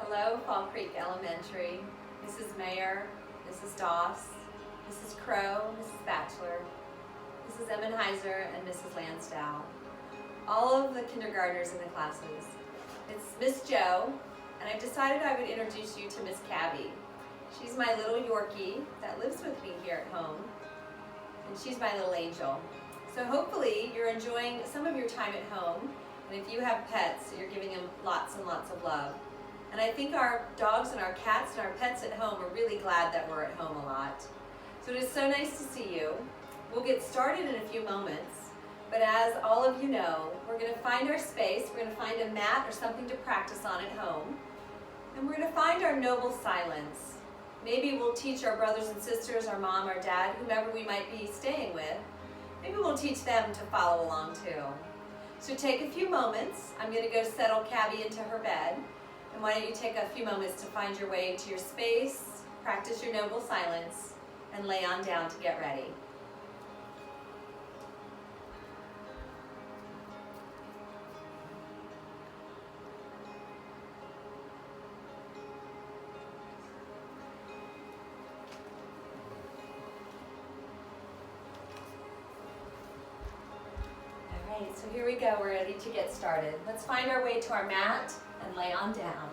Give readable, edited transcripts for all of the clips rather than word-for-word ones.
Hello, Fall Creek Elementary, Mrs. Mayer, Mrs. Doss, Mrs. Crow, Mrs. Batchelor, Mrs. Emmenheiser, and Mrs. Lansdowne. All of the kindergartners in the classes. It's Miss Jo, and I've decided I would introduce you to Miss Cabby. She's my little Yorkie that lives with me here at home, and she's my little angel. So hopefully you're enjoying some of your time at home, and if you have pets, you're giving them lots and lots of love. And I think our dogs and our cats and our pets at home are really glad that we're at home a lot. So it is so nice to see you. We'll get started in a few moments, but as all of you know, we're going to find our space, we're going to find a mat or something to practice on at home, and we're going to find our noble silence. Maybe we'll teach our brothers and sisters, our mom, our dad, whomever we might be staying with. Maybe we'll teach them to follow along too. So take a few moments. I'm going to go settle Cabby into her bed. And why don't you take a few moments to find your way to your space, practice your noble silence, and lay on down to get ready. Alright, so here we go, we're ready to get started. Let's find our way to our mat and lay on down.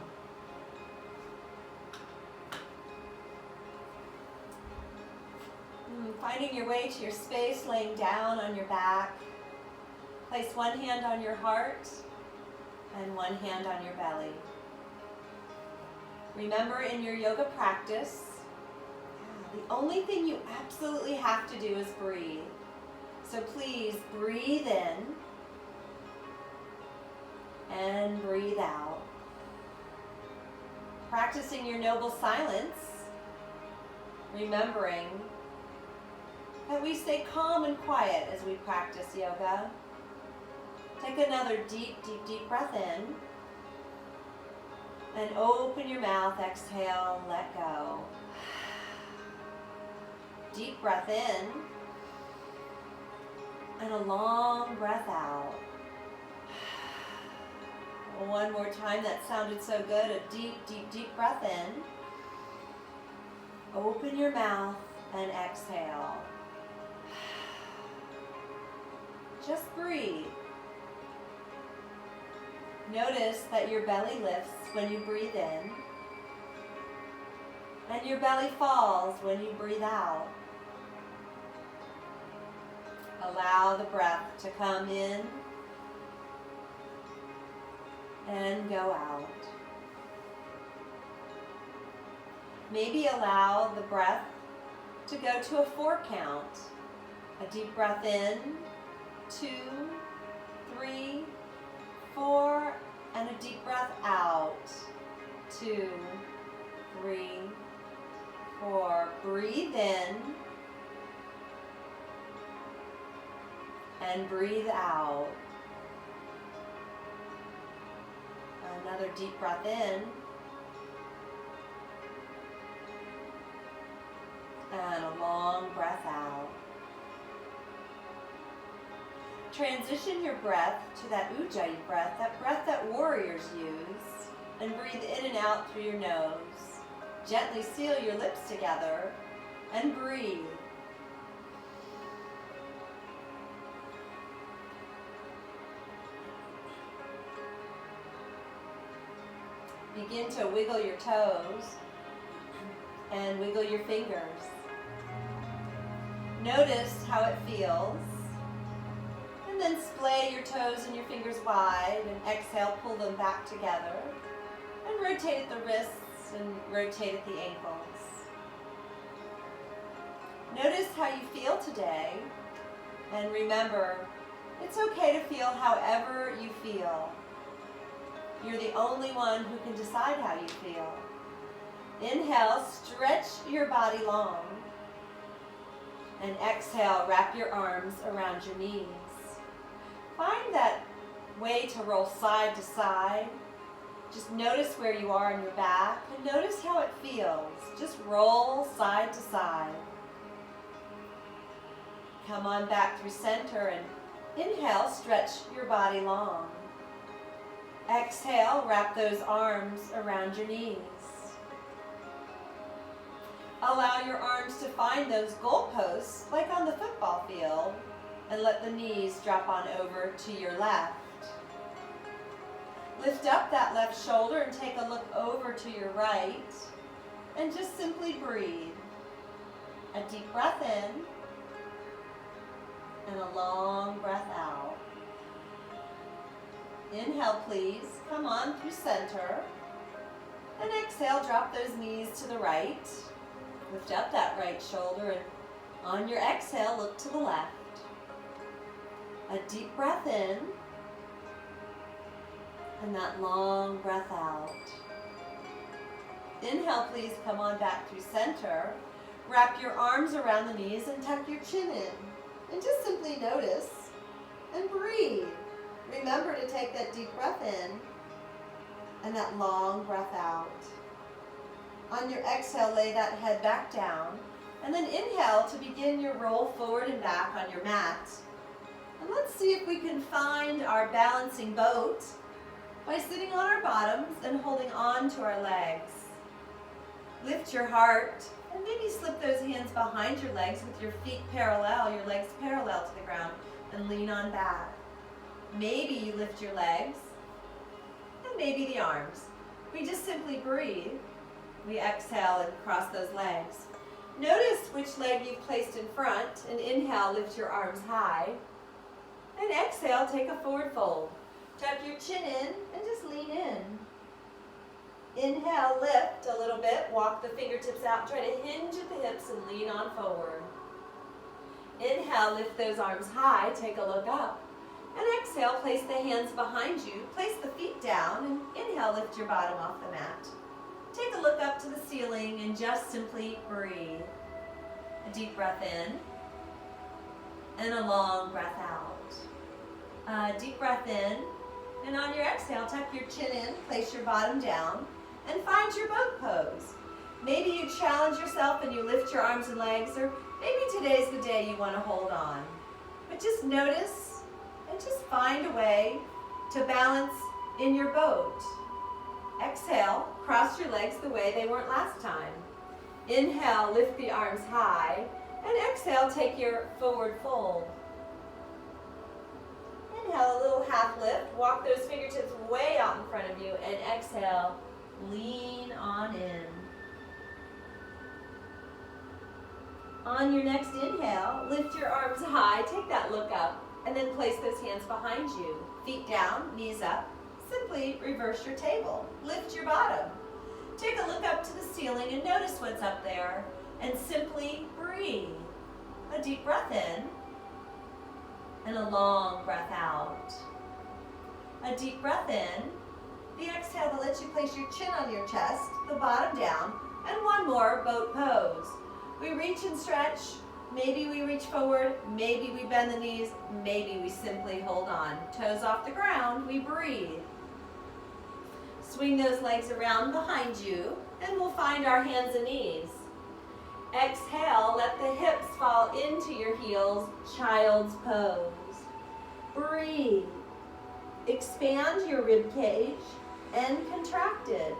Finding your way to your space, laying down on your back. Place one hand on your heart and one hand on your belly. Remember, in your yoga practice, the only thing you absolutely have to do is breathe. So please breathe in and breathe out. Practicing your noble silence, remembering that we stay calm and quiet as we practice yoga. Take another deep, deep, deep breath in and open your mouth, exhale, let go. Deep breath in and a long breath out. One more time, that sounded so good. A deep, deep, deep breath in. Open your mouth and exhale. Just breathe. Notice that your belly lifts when you breathe in, and your belly falls when you breathe out. Allow the breath to come in and go out. Maybe allow the breath to go to a 4 count. A deep breath in, 2, 3, 4, and a deep breath out. 2, 3, 4. Breathe in and breathe out. Another deep breath in and a long breath out. Transition your breath to that Ujjayi breath, that breath that warriors use, and breathe in and out through your nose. Gently seal your lips together and breathe. Begin to wiggle your toes and wiggle your fingers. Notice how it feels. And then splay your toes and your fingers wide and exhale, pull them back together. And rotate at the wrists and rotate at the ankles. Notice how you feel today. And remember, it's okay to feel however you feel. You're the only one who can decide how you feel. Inhale, stretch your body long. And exhale, wrap your arms around your knees. Find that way to roll side to side. Just notice where you are in your back and notice how it feels. Just roll side to side. Come on back through center and inhale, stretch your body long. Exhale, wrap those arms around your knees. Allow your arms to find those goalposts like on the football field, and let the knees drop on over to your left. Lift up that left shoulder and take a look over to your right, and just simply breathe. A deep breath in, and a long breath out. Inhale, please. Come on through center. And exhale, drop those knees to the right. Lift up that right shoulder, and on your exhale, look to the left. A deep breath in, and that long breath out. Inhale, please. Come on back through center. Wrap your arms around the knees and tuck your chin in. And just simply notice and breathe. Remember to take that deep breath in and that long breath out. On your exhale, lay that head back down. And then inhale to begin your roll forward and back on your mat. And let's see if we can find our balancing boat by sitting on our bottoms and holding on to our legs. Lift your heart and maybe slip those hands behind your legs with your feet parallel, your legs parallel to the ground, and lean on back. Maybe you lift your legs, and maybe the arms. We just simply breathe. We exhale and cross those legs. Notice which leg you've placed in front, and inhale, lift your arms high. And exhale, take a forward fold. Tuck your chin in and just lean in. Inhale, lift a little bit, walk the fingertips out, try to hinge at the hips and lean on forward. Inhale, lift those arms high, take a look up. And exhale, place the hands behind you, place the feet down, and inhale, lift your bottom off the mat. Take a look up to the ceiling and just simply breathe. A deep breath in, and a long breath out. A deep breath in, and on your exhale, tuck your chin in, place your bottom down, and find your boat pose. Maybe you challenge yourself and you lift your arms and legs, or maybe today's the day you want to hold on. But just notice and just find a way to balance in your boat. Exhale, cross your legs the way they weren't last time. Inhale, lift the arms high, and exhale, take your forward fold. Inhale, a little half lift, walk those fingertips way out in front of you, and exhale, lean on in. On your next inhale, lift your arms high, take that look up, and then place those hands behind you. Feet down, knees up. Simply reverse your table. Lift your bottom. Take a look up to the ceiling and notice what's up there. And simply breathe. A deep breath in and a long breath out. A deep breath in. The exhale to let you place your chin on your chest, the bottom down, and one more, boat pose. We reach and stretch. Maybe we reach forward, maybe we bend the knees, maybe we simply hold on. Toes off the ground, we breathe. Swing those legs around behind you, and we'll find our hands and knees. Exhale, let the hips fall into your heels, child's pose. Breathe. Expand your rib cage and contract it.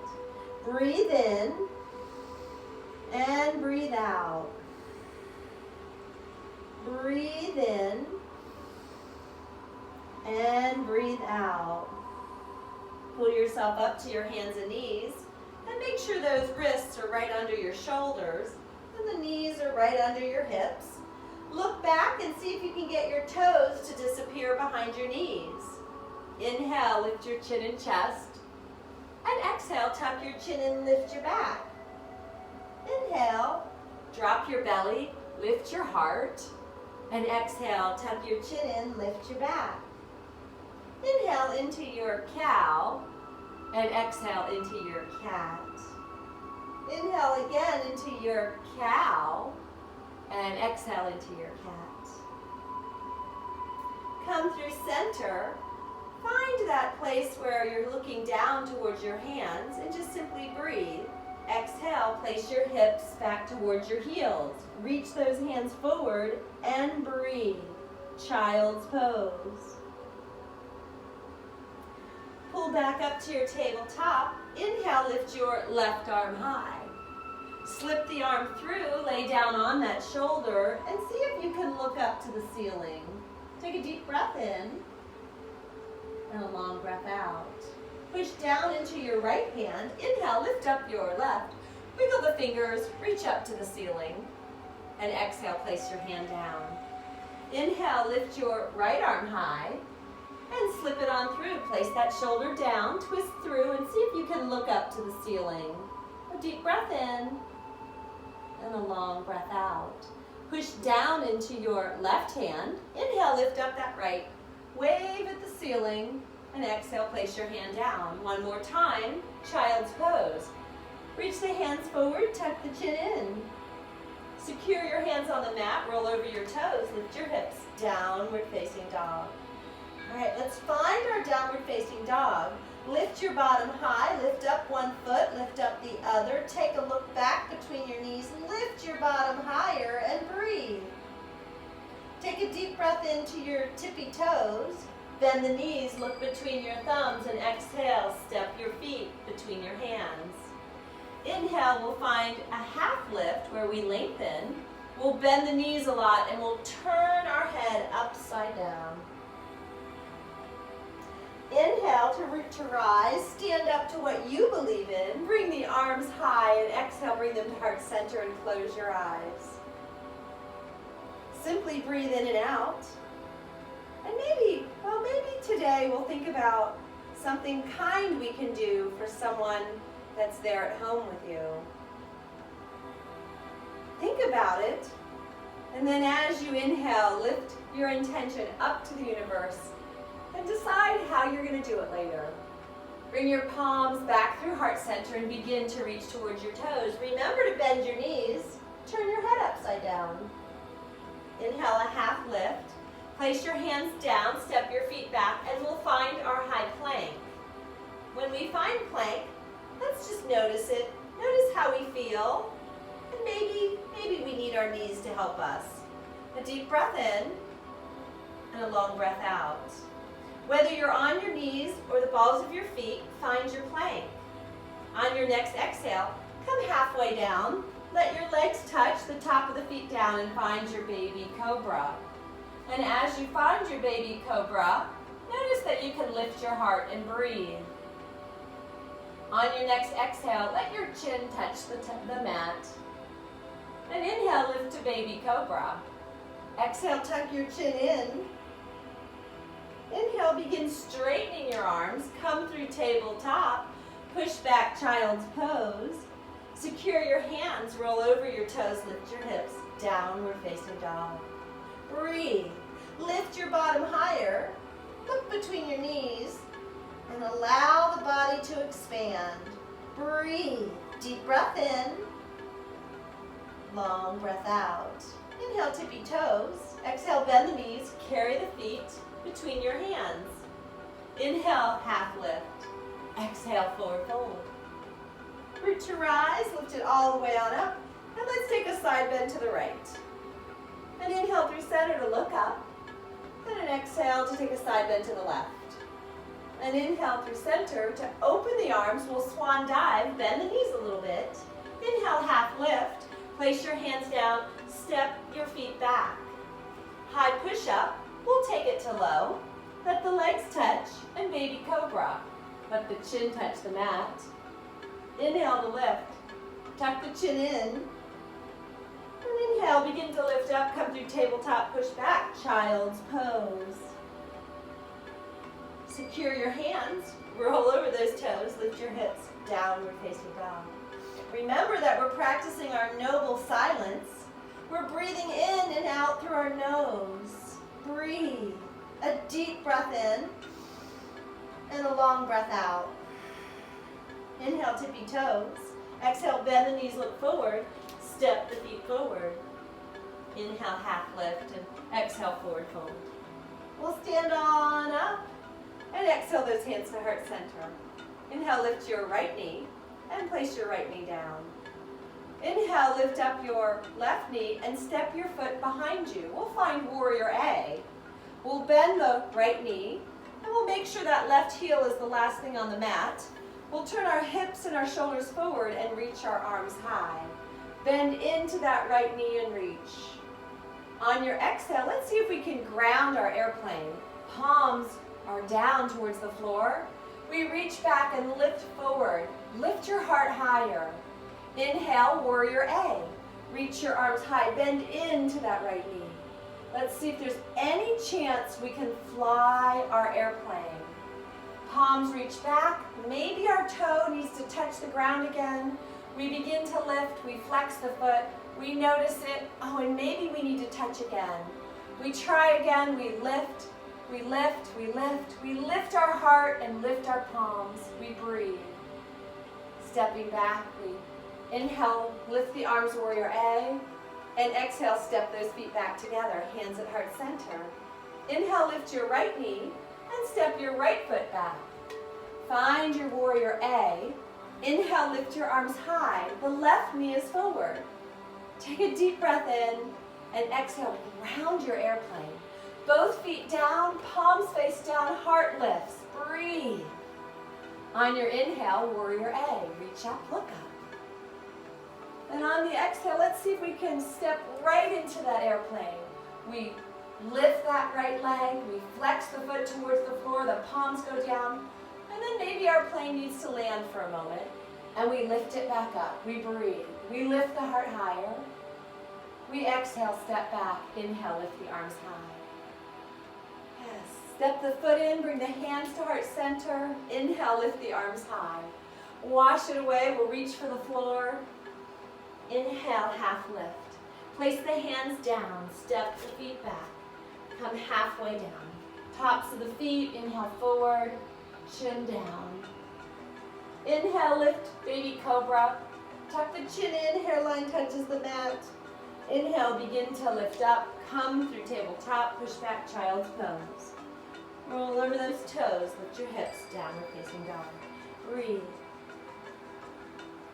Breathe in and breathe out. Breathe in and breathe out. Pull yourself up to your hands and knees and make sure those wrists are right under your shoulders and the knees are right under your hips. Look back and see if you can get your toes to disappear behind your knees. Inhale, lift your chin and chest. And exhale, tuck your chin and lift your back. Inhale, drop your belly, lift your heart. And exhale, tuck your chin in, lift your back. Inhale into your cow, and exhale into your cat. Inhale again into your cow, and exhale into your cat. Come through center. Find that place where you're looking down towards your hands, and just simply breathe. Exhale, place your hips back towards your heels. Reach those hands forward and breathe. Child's pose. Pull back up to your tabletop. Inhale, lift your left arm high. Slip the arm through, lay down on that shoulder, and see if you can look up to the ceiling. Take a deep breath in, and a long breath out. Push down into your right hand. Inhale, lift up your left. Wiggle the fingers, reach up to the ceiling, and exhale, place your hand down. Inhale, lift your right arm high, and slip it on through. Place that shoulder down, twist through, and see if you can look up to the ceiling. A deep breath in, and a long breath out. Push down into your left hand. Inhale, lift up that right. Wave at the ceiling, and exhale, place your hand down. One more time, child's pose. Reach the hands forward, tuck the chin in. Secure your hands on the mat, roll over your toes, lift your hips, downward facing dog. All right, let's find our downward facing dog. Lift your bottom high, lift up one foot, lift up the other. Take a look back between your knees, lift your bottom higher and breathe. Take a deep breath into your tippy toes. Bend the knees, look between your thumbs, and exhale, step your feet between your hands. Inhale, we'll find a half lift where we lengthen. We'll bend the knees a lot and we'll turn our head upside down. Inhale to rise, stand up to what you believe in. Bring the arms high and exhale, bring them to heart center and close your eyes. Simply breathe in and out. And maybe today we'll think about something kind we can do for someone that's there at home with you. Think about it, and then as you inhale, lift your intention up to the universe and decide how you're going to do it later. Bring your palms back through heart center and begin to reach towards your toes. Remember to bend your knees, turn your head upside down. Inhale, a half lift. Place your hands down, step your feet back, and we'll find our high plank. When we find plank, let's just notice it. Notice how we feel. And maybe we need our knees to help us. A deep breath in and a long breath out. Whether you're on your knees or the balls of your feet, find your plank. On your next exhale, come halfway down. Let your legs touch the top of the feet down and find your baby cobra. And as you find your baby cobra, notice that you can lift your heart and breathe. On your next exhale, let your chin touch the mat. And inhale, lift to baby cobra. Exhale, tuck your chin in. Inhale, begin straightening your arms. Come through tabletop. Push back child's pose. Secure your hands, roll over your toes, lift your hips. Downward facing dog. Breathe. Lift your bottom higher. Look between your knees. And allow the body to expand. Breathe. Deep breath in. Long breath out. Inhale, tippy toes. Exhale, bend the knees. Carry the feet between your hands. Inhale, half lift. Exhale, forward fold. Root to rise. Lift it all the way on up. And let's take a side bend to the right. And inhale through center to look up. And an exhale to take a side bend to the left. And inhale through center to open the arms. We'll swan dive, bend the knees a little bit. Inhale, half lift. Place your hands down, step your feet back. High push up, we'll take it to low. Let the legs touch, and baby cobra. Let the chin touch the mat. Inhale to lift. Tuck the chin in. And inhale, begin to lift up, come through tabletop, push back, child's pose. Secure your hands, roll over those toes, lift your hips, downward facing dog. Remember that we're practicing our noble silence. We're breathing in and out through our nose. Breathe. A deep breath in and a long breath out. Inhale, tippy toes. Exhale, bend the knees, look forward. Step the feet forward. Inhale, half lift, and exhale, forward fold. We'll stand on up and exhale those hands to heart center. Inhale, lift your right knee and place your right knee down. Inhale, lift up your left knee and step your foot behind you. We'll find warrior A. We'll bend the right knee, And we'll make sure that left heel is the last thing on the mat. We'll turn our hips and our shoulders forward and reach our arms high. Bend into that right knee and reach. On your exhale, let's see if we can ground our airplane. Palms are down towards the floor. We reach back and lift forward. Lift your heart higher. Inhale, warrior A. Reach your arms high. Bend into that right knee. Let's see if there's any chance we can fly our airplane. Palms reach back. Maybe our toe needs to touch the ground again. We begin to lift. We flex the foot. We notice it. Oh, and maybe we need to touch again. We try again. We lift. We lift. We lift. We lift our heart and lift our palms. We breathe. Stepping back. We inhale, lift the arms, warrior A. And exhale, step those feet back together, hands at heart center. Inhale, lift your right knee and step your right foot back. Find your warrior A. Inhale, lift your arms high. The left knee is forward. Take a deep breath in and exhale, ground your airplane. Both feet down, palms face down, heart lifts. Breathe. On your inhale, warrior A. Reach up, look up. And on the exhale, let's see if we can step right into that airplane. We lift that right leg, we flex the foot towards the floor, the palms go down, and then maybe our plane needs to land for a moment, and we lift it back up. We breathe. We lift the heart higher. We exhale, step back. Inhale, lift the arms high. Yes. Step the foot in, bring the hands to heart center. Inhale, lift the arms high. Wash it away. We'll reach for the floor. Inhale, half lift. Place the hands down, step the feet back. Come halfway down. Tops of the feet, inhale forward, chin down. Inhale, lift, baby cobra. Tuck the chin in, hairline touches the mat. Inhale, begin to lift up. Come through tabletop, push back, child's pose. Roll over those toes, lift your hips, downward facing dog. Breathe.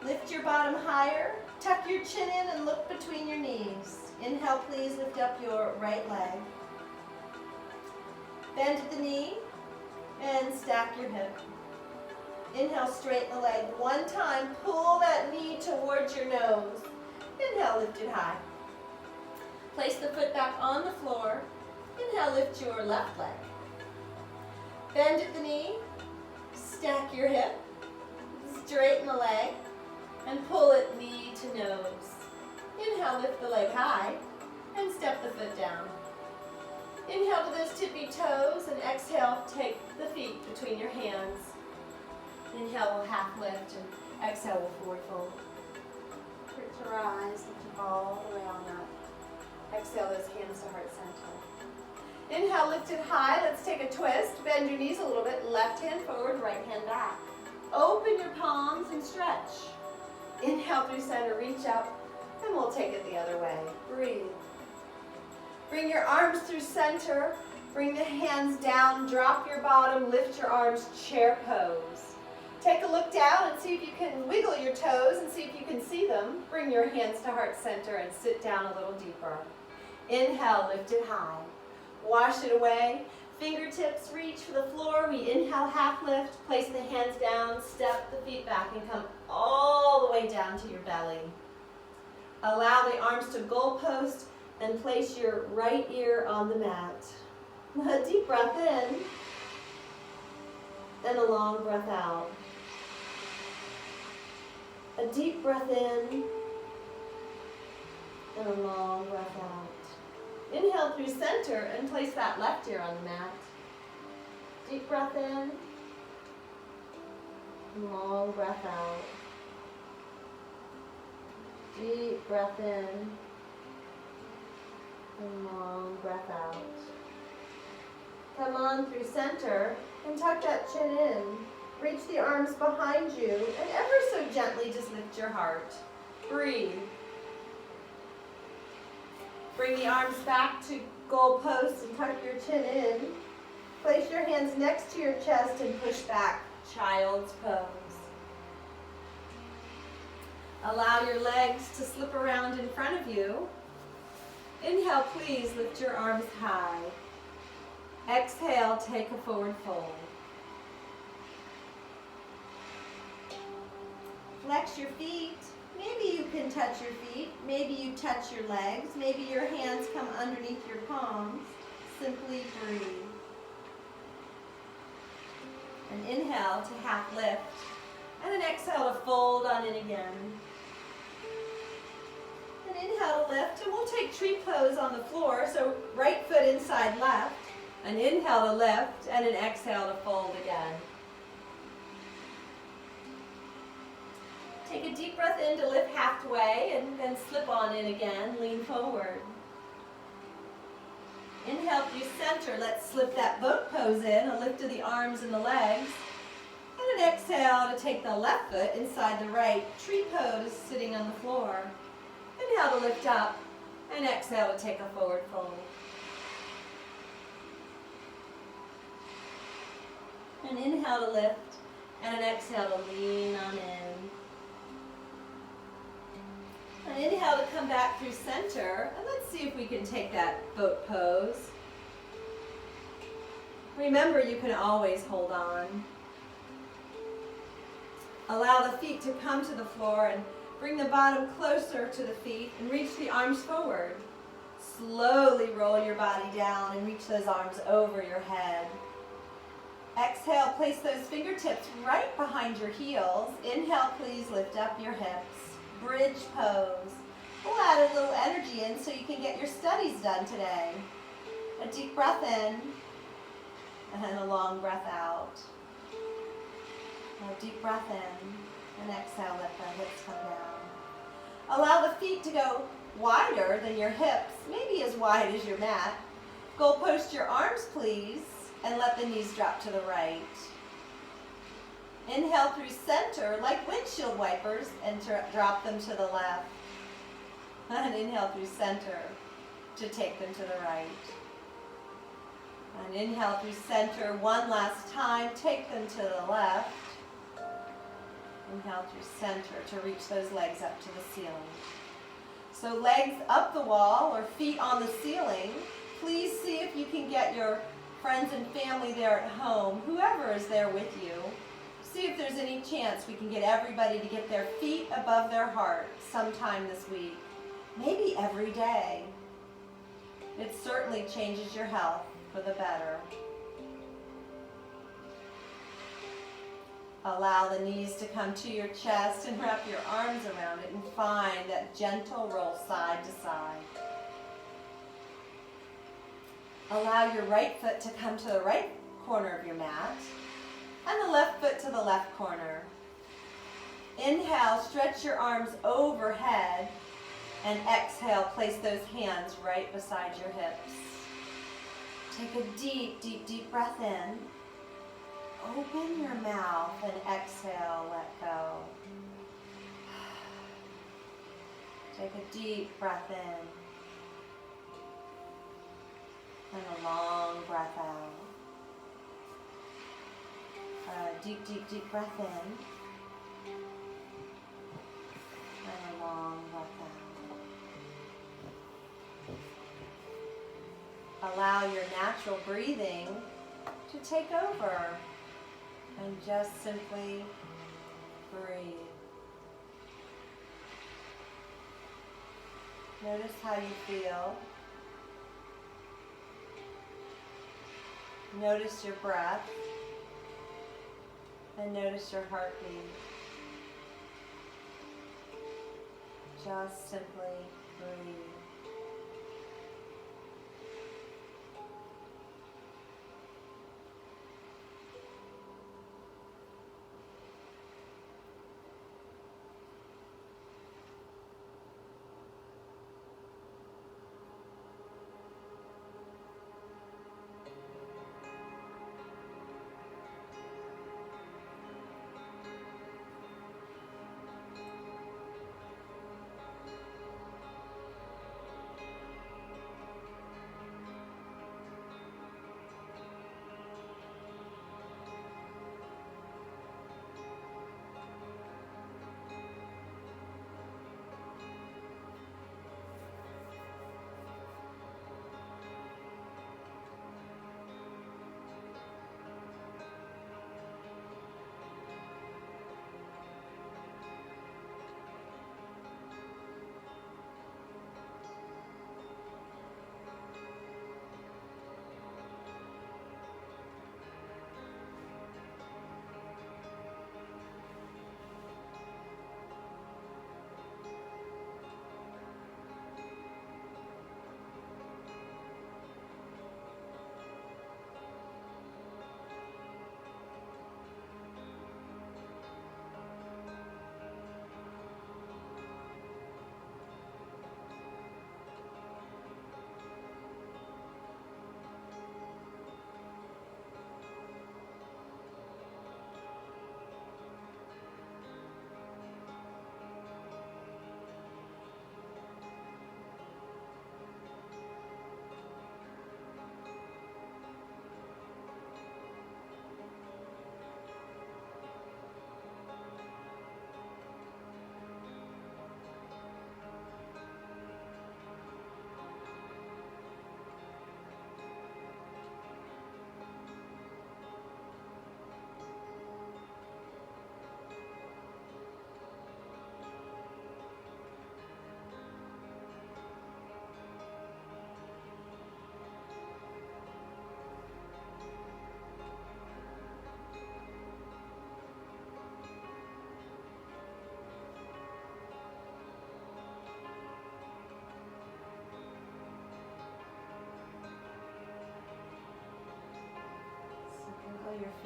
Lift your bottom higher. Tuck your chin in and look between your knees. Inhale, please lift up your right leg. Bend at the knee and stack your hip. Inhale, straighten the leg. One time, pull that knee towards your nose. Inhale, lift it high. Place the foot back on the floor. Inhale, lift your left leg. Bend at the knee, stack your hip, straighten the leg, and pull it knee to nose. Inhale, lift the leg high, and step the foot down. Inhale to those tippy toes, and exhale, take the feet between your hands. Inhale, we'll half lift, and exhale, we'll forward fold. Lift your eyes, lift your ball all the way on up. Exhale, those hands to heart center. Inhale, lift it high. Let's take a twist. Bend your knees a little bit. Left hand forward, right hand back. Open your palms and stretch. Inhale through center, reach up, and we'll take it the other way. Breathe. Bring your arms through center. Bring the hands down. Drop your bottom. Lift your arms. Chair pose. Take a look down and see if you can wiggle your toes and see if you can see them. Bring your hands to heart center and sit down a little deeper. Inhale, lift it high. Wash it away. Fingertips reach for the floor. We inhale, half lift. Place the hands down. Step the feet back and come all the way down to your belly. Allow the arms to goalpost and place your right ear on the mat. A deep breath in and a long breath out. A deep breath in and a long breath out. Inhale through center and place that left ear on the mat. Deep breath in, long breath out. Deep breath in, and long breath out. Come on through center and tuck that chin in. Reach the arms behind you and ever so gently just lift your heart. Breathe. Bring the arms back to goalposts and tuck your chin in. Place your hands next to your chest and push back, child's pose. Allow your legs to slip around in front of you. Inhale, please lift your arms high. Exhale, take a forward fold. Flex your feet. Maybe you can touch your feet. Maybe you touch your legs. Maybe your hands come underneath your palms. Simply breathe. And inhale to half lift. And then exhale to fold on in again. And inhale to lift. And we'll take tree pose on the floor. So right foot inside left. And inhale to lift. And an exhale to fold again. Take a deep breath in to lift halfway and then slip on in again. Lean forward. Inhale through center. Let's slip that boat pose in. A lift of the arms and the legs. And an exhale to take the left foot inside the right. Tree pose sitting on the floor. Inhale to lift up. And exhale to take a forward fold. And inhale to lift. And an exhale to lean on in. And inhale to come back through center, and let's see if we can take that boat pose. Remember, you can always hold on. Allow the feet to come to the floor and bring the bottom closer to the feet and reach the arms forward. Slowly roll your body down and reach those arms over your head. Exhale, place those fingertips right behind your heels. Inhale, please lift up your hips. Bridge pose. We'll add a little energy in so you can get your studies done today. A deep breath in and a long breath out. A deep breath in and exhale, let the hips come down. Allow the feet to go wider than your hips, maybe as wide as your mat. Goal post your arms, please, and let the knees drop to the right. Inhale through center like windshield wipers and drop them to the left. And inhale through center to take them to the right. And inhale through center one last time, take them to the left. Inhale through center to reach those legs up to the ceiling. So legs up the wall or feet on the ceiling. Please see if you can get your friends and family there at home, whoever is there with you. See if there's any chance we can get everybody to get their feet above their heart sometime this week. Maybe every day. It certainly changes your health for the better. Allow the knees to come to your chest and wrap your arms around it and find that gentle roll side to side. Allow your right foot to come to the right corner of your mat. And the left foot to the left corner. Inhale, stretch your arms overhead. And exhale, place those hands right beside your hips. Take a deep, deep, deep breath in. Open your mouth and exhale, let go. Take a deep breath in. And a long breath out. Deep, deep, deep breath in. And a long breath out. Allow your natural breathing to take over. And just simply breathe. Notice how you feel. Notice your breath. And notice your heartbeat. Just simply breathe.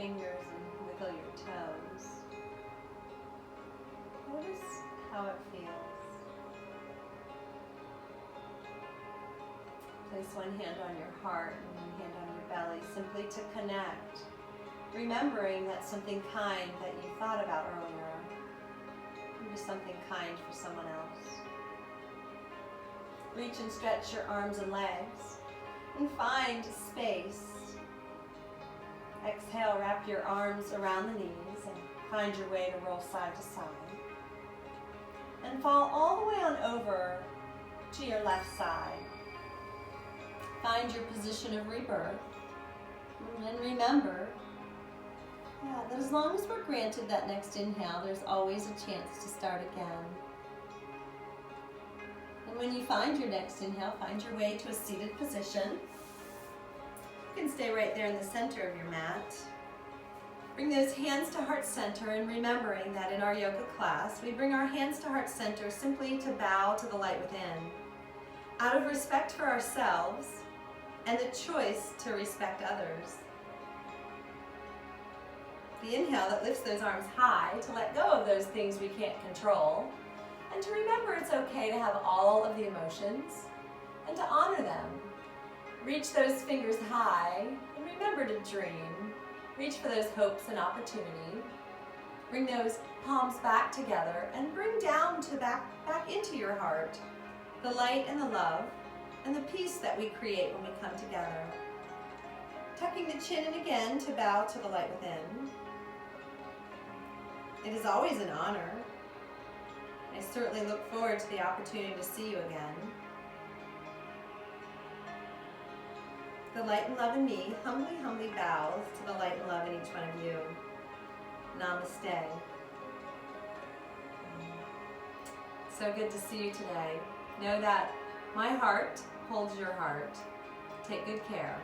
fingers and wiggle your toes. Notice how it feels. Place one hand on your heart and one hand on your belly, simply to connect, remembering that something kind that you thought about earlier, and do something kind for someone else. Reach and stretch your arms and legs, and find space. Exhale, wrap your arms around the knees, and find your way to roll side to side. And fall all the way on over to your left side. Find your position of rebirth. And remember that as long as we're granted that next inhale, there's always a chance to start again. And when you find your next inhale, find your way to a seated position. You can stay right there in the center of your mat. Bring those hands to heart center, and remembering that in our yoga class, we bring our hands to heart center simply to bow to the light within, out of respect for ourselves and the choice to respect others. The inhale that lifts those arms high to let go of those things we can't control, and to remember it's okay to have all of the emotions and to honor them. Reach those fingers high and remember to dream. Reach for those hopes and opportunity. Bring those palms back together and bring down to back into your heart the light and the love and the peace that we create when we come together. Tucking the chin in again to bow to the light within. It is always an honor. I certainly look forward to the opportunity to see you again. The light and love in me humbly bows to the light and love in each one of you. Namaste. So good to see you today. Know that my heart holds your heart. Take good care.